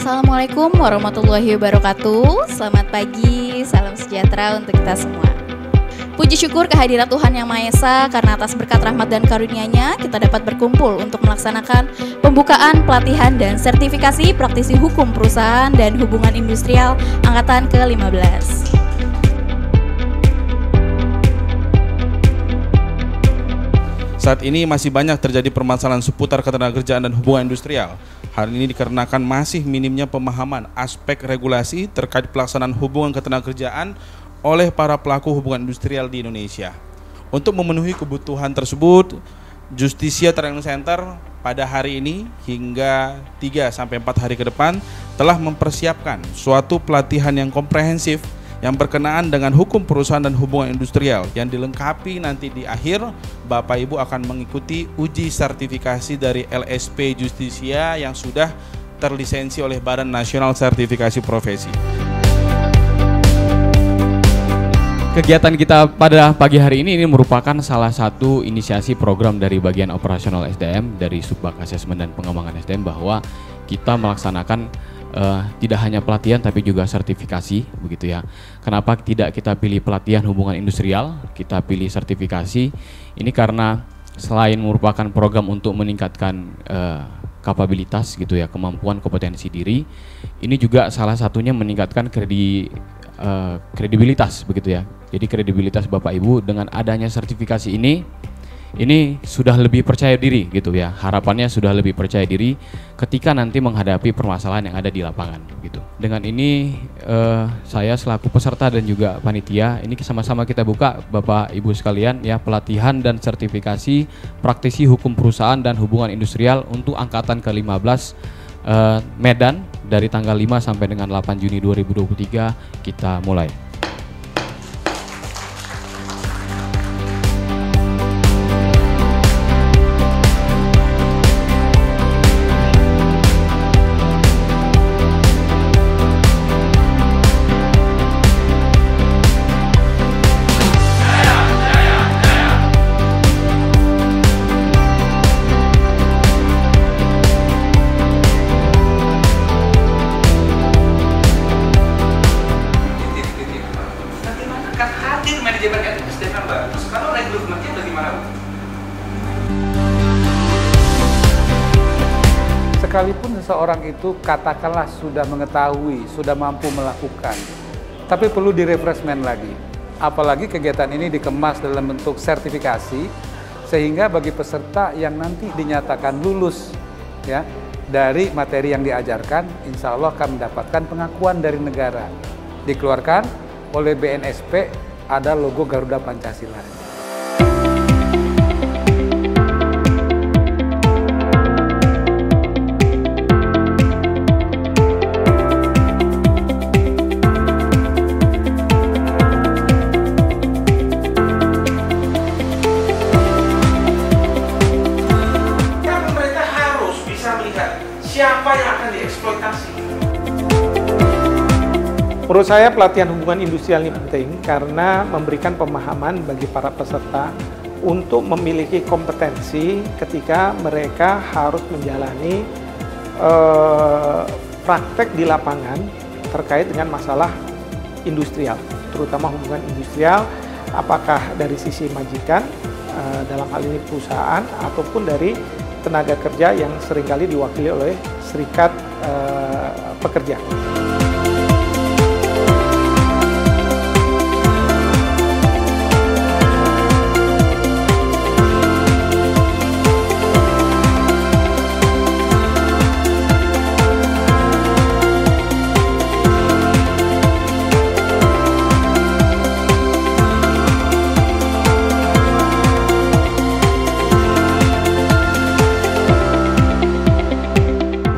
Assalamualaikum warahmatullahi wabarakatuh. Selamat pagi, salam sejahtera untuk kita semua. Puji syukur kehadirat Tuhan Yang Maha Esa, karena atas berkat rahmat dan karunia-Nya kita dapat berkumpul untuk melaksanakan pembukaan, pelatihan, dan sertifikasi praktisi hukum perusahaan dan hubungan industrial angkatan ke-15. Saat ini masih banyak terjadi permasalahan seputar ketenagakerjaan dan hubungan industrial. Hal ini dikarenakan masih minimnya pemahaman aspek regulasi terkait pelaksanaan hubungan ketenagakerjaan oleh para pelaku hubungan industrial di Indonesia. Untuk memenuhi kebutuhan tersebut, Justisia Training Center pada hari ini hingga 3-4 hari ke depan telah mempersiapkan suatu pelatihan yang komprehensif yang berkenaan dengan hukum perusahaan dan hubungan industrial, yang dilengkapi nanti di akhir Bapak Ibu akan mengikuti uji sertifikasi dari LSP Justisia yang sudah terlisensi oleh Badan Nasional Sertifikasi Profesi. Kegiatan kita pada pagi hari ini merupakan salah satu inisiasi program dari bagian operasional SDM dari Subbak Asesmen dan Pengembangan SDM, bahwa kita melaksanakan tidak hanya pelatihan tapi juga sertifikasi, begitu ya. Kenapa tidak kita pilih pelatihan hubungan industrial, kita pilih sertifikasi? Ini karena selain merupakan program untuk meningkatkan kapabilitas, gitu ya, kemampuan kompetensi diri, ini juga salah satunya meningkatkan kredibilitas, begitu ya. Jadi kredibilitas Bapak Ibu dengan adanya sertifikasi ini sudah lebih percaya diri, gitu ya. Harapannya sudah lebih percaya diri ketika nanti menghadapi permasalahan yang ada di lapangan, gitu. Dengan ini saya selaku peserta dan juga panitia ini sama-sama kita buka, Bapak Ibu sekalian, ya, pelatihan dan sertifikasi praktisi hukum perusahaan dan hubungan industrial untuk angkatan ke-15 Medan dari tanggal 5 sampai dengan 8 Juni 2023 kita mulai. Sekalipun seseorang itu katakanlah sudah mengetahui, sudah mampu melakukan, tapi perlu direfreshment lagi. Apalagi kegiatan ini dikemas dalam bentuk sertifikasi, sehingga bagi peserta yang nanti dinyatakan lulus, ya, dari materi yang diajarkan, insya Allah akan mendapatkan pengakuan dari negara. Dikeluarkan oleh BNSP, ada logo Garuda Pancasila. Siapa yang akan dieksploitasi? Menurut saya pelatihan hubungan industrial ini penting karena memberikan pemahaman bagi para peserta untuk memiliki kompetensi ketika mereka harus menjalani praktek di lapangan terkait dengan masalah industrial, terutama hubungan industrial, apakah dari sisi majikan, dalam hal ini perusahaan, ataupun dari tenaga kerja yang seringkali diwakili oleh serikat pekerja.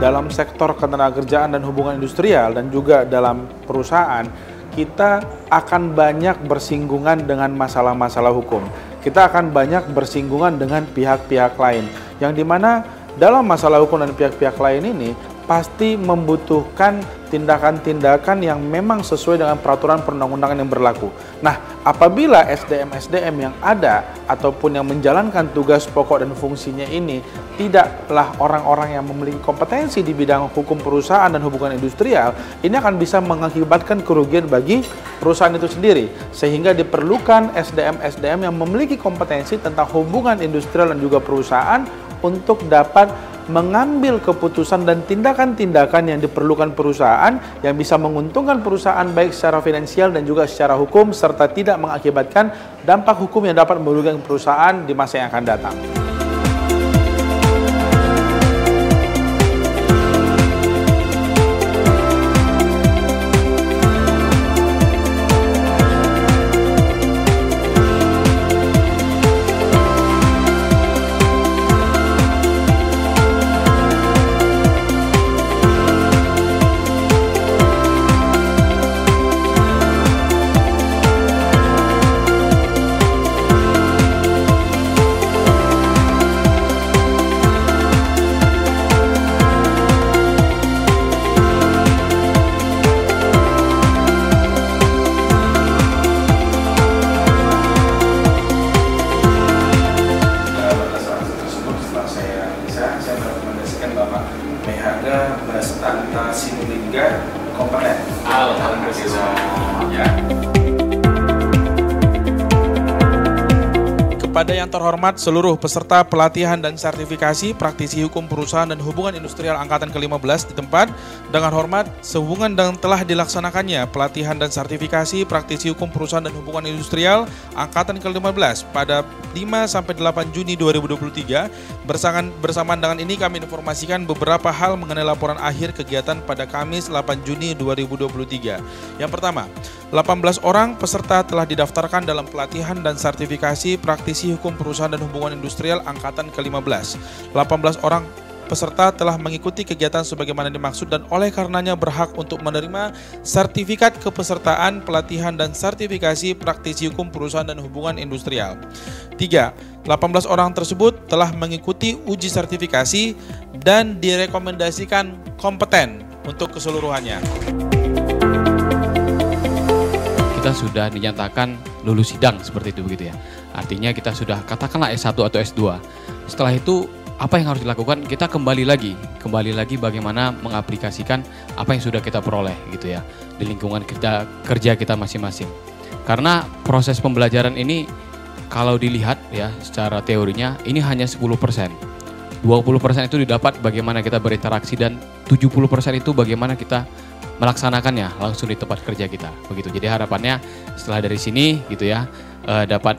Dalam sektor ketenagakerjaan dan hubungan industrial dan juga dalam perusahaan, kita akan banyak bersinggungan dengan masalah-masalah hukum. Kita akan banyak bersinggungan dengan pihak-pihak lain, yang dimana dalam masalah hukum dan pihak-pihak lain ini, pasti membutuhkan tindakan-tindakan yang memang sesuai dengan peraturan perundang-undangan yang berlaku. Nah, apabila SDM-SDM yang ada ataupun yang menjalankan tugas pokok dan fungsinya ini tidaklah orang-orang yang memiliki kompetensi di bidang hukum perusahaan dan hubungan industrial, ini akan bisa mengakibatkan kerugian bagi perusahaan itu sendiri. Sehingga diperlukan SDM-SDM yang memiliki kompetensi tentang hubungan industrial dan juga perusahaan untuk dapat mengambil keputusan dan tindakan-tindakan yang diperlukan perusahaan yang bisa menguntungkan perusahaan baik secara finansial dan juga secara hukum, serta tidak mengakibatkan dampak hukum yang dapat merugikan perusahaan di masa yang akan datang. Kepada yang terhormat seluruh peserta pelatihan dan sertifikasi praktisi hukum perusahaan dan hubungan industrial angkatan ke-15 di tempat, dengan hormat sehubungan dengan telah dilaksanakannya pelatihan dan sertifikasi praktisi hukum perusahaan dan hubungan industrial angkatan ke-15 pada 5-8 Juni 2023, bersamaan dengan ini kami informasikan beberapa hal mengenai laporan akhir kegiatan pada Kamis 8 Juni 2023. Yang pertama, 18 orang peserta telah didaftarkan dalam pelatihan dan sertifikasi praktisi hukum perusahaan dan hubungan industrial angkatan ke-15. 18 orang peserta telah mengikuti kegiatan sebagaimana dimaksud dan oleh karenanya berhak untuk menerima sertifikat kepesertaan pelatihan dan sertifikasi praktisi hukum perusahaan dan hubungan industrial. 3. 18 orang tersebut telah mengikuti uji sertifikasi dan direkomendasikan kompeten untuk keseluruhannya. Kita sudah dinyatakan lulus sidang seperti itu begitu ya. Artinya kita sudah katakanlah S1 atau S2. Setelah itu apa yang harus dilakukan? Kita kembali lagi bagaimana mengaplikasikan apa yang sudah kita peroleh gitu ya di lingkungan kita kerja kita masing-masing. Karena proses pembelajaran ini kalau dilihat ya secara teorinya ini hanya 10%. 20% itu didapat bagaimana kita berinteraksi dan 70% itu bagaimana kita melaksanakannya langsung di tempat kerja kita begitu. Jadi harapannya setelah dari sini gitu ya dapat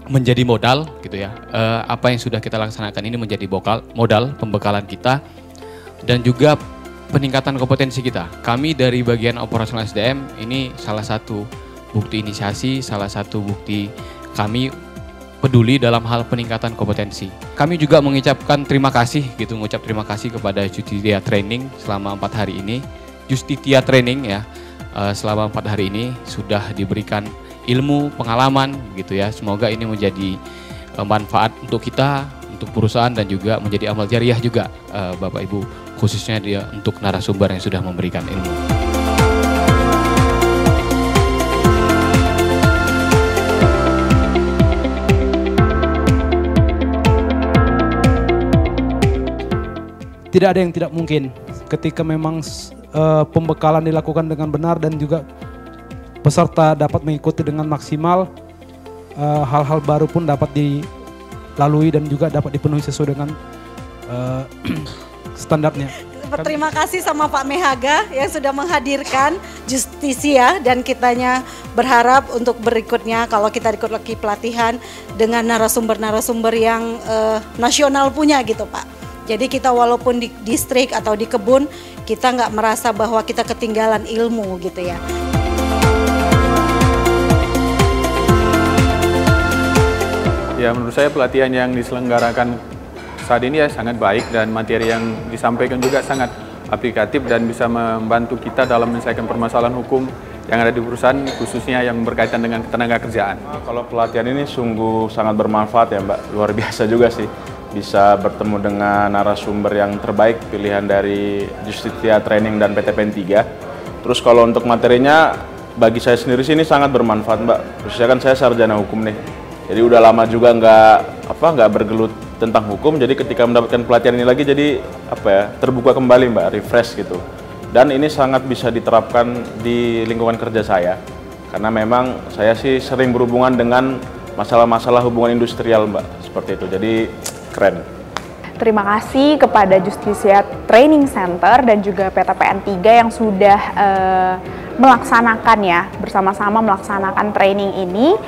menjadi modal gitu ya, apa yang sudah kita laksanakan ini menjadi modal pembekalan kita dan juga peningkatan kompetensi kita. Kami dari bagian operasional SDM ini salah satu bukti inisiasi, salah satu bukti kami peduli dalam hal peningkatan kompetensi. Kami juga mengucapkan terima kasih kepada Justitia Training selama 4 hari ini. Justitia Training ya, selama 4 hari ini sudah diberikan ilmu, pengalaman gitu ya. Semoga ini menjadi manfaat untuk kita, untuk perusahaan dan juga menjadi amal jariah juga Bapak Ibu, khususnya dia untuk narasumber yang sudah memberikan ilmu. Tidak ada yang tidak mungkin ketika memang pembekalan dilakukan dengan benar dan juga peserta dapat mengikuti dengan maksimal, hal-hal baru pun dapat dilalui dan juga dapat dipenuhi sesuai dengan standarnya. Terima kasih sama Pak Mehaga yang sudah menghadirkan Justisia dan kitanya berharap untuk berikutnya kalau kita ikut lagi pelatihan dengan narasumber-narasumber yang nasional punya gitu Pak. Jadi kita walaupun di distrik atau di kebun, kita nggak merasa bahwa kita ketinggalan ilmu gitu ya. Ya menurut saya pelatihan yang diselenggarakan saat ini ya sangat baik dan materi yang disampaikan juga sangat aplikatif dan bisa membantu kita dalam menyelesaikan permasalahan hukum yang ada di perusahaan khususnya yang berkaitan dengan ketenaga kerjaan. Kalau pelatihan ini sungguh sangat bermanfaat ya Mbak, luar biasa juga sih. bisa bertemu dengan narasumber yang terbaik pilihan dari Justitia Training dan PTPN 3. Terus kalau untuk materinya bagi saya sendiri sih ini sangat bermanfaat, Mbak. Khususnya kan saya sarjana hukum nih. Jadi udah lama juga nggak bergelut tentang hukum. Jadi ketika mendapatkan pelatihan ini lagi jadi terbuka kembali, Mbak, refresh gitu. Dan ini sangat bisa diterapkan di lingkungan kerja saya. Karena memang saya sih sering berhubungan dengan masalah-masalah hubungan industrial, Mbak. Seperti itu. Jadi keren. Terima kasih kepada Justitia Training Center dan juga PTPN 3 yang sudah melaksanakan ya, bersama-sama melaksanakan training ini.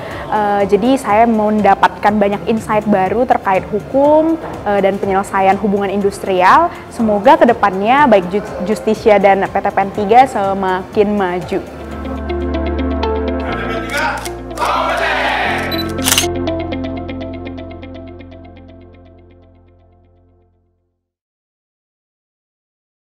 Jadi saya mendapatkan banyak insight baru terkait hukum dan penyelesaian hubungan industrial. Semoga kedepannya baik Justitia dan PTPN 3 semakin maju.